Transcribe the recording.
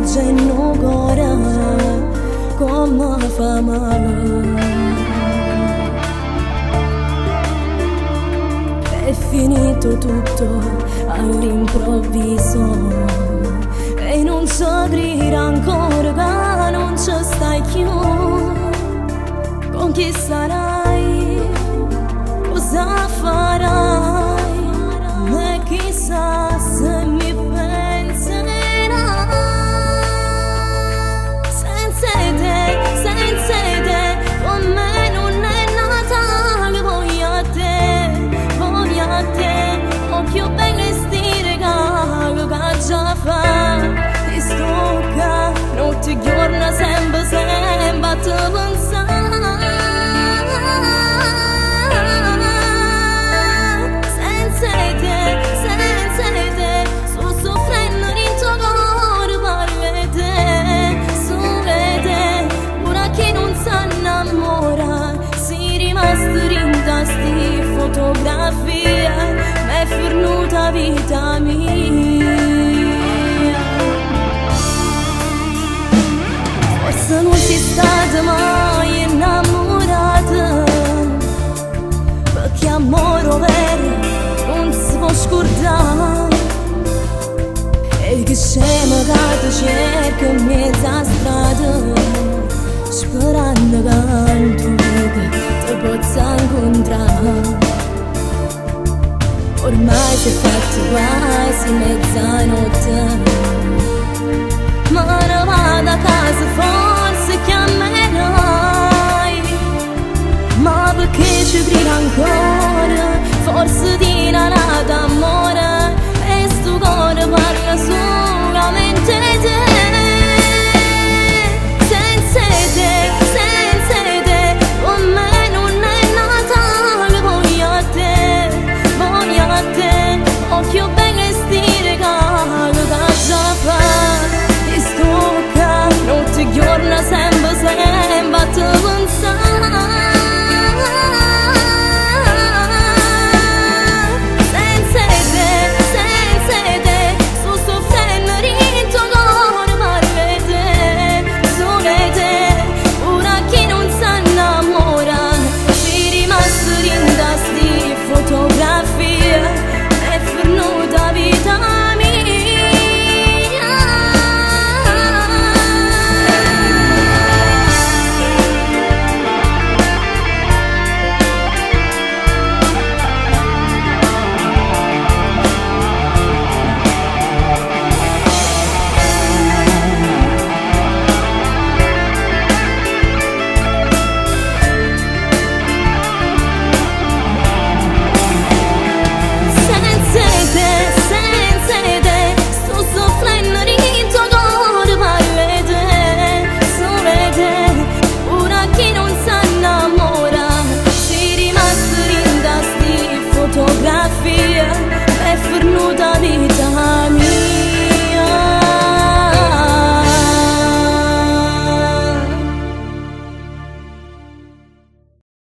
piange in un cuore come fa male. È finito tutto all'improvviso e non so dire ancora che non ci stai più. Con chi sarai? Cosa farai? E chissà se mi penserai. Senza te, con me non è Natale. Voglio a te, ho più belle stile che già fa. Ti stocca, notte e giorno, sempre a te pensare. Sti fotografie m'è fornuta vita mia. Forse non sei stata mai innamorata, perché amore vero non si può scordare. E che scema che ti cerca in mezzo a strada, sperando che tu ti possa incontrare. Ormai si è fatto quasi mezzanotte, ma ne vado a casa, forse chiamerai. Ma perché ci credi ancora?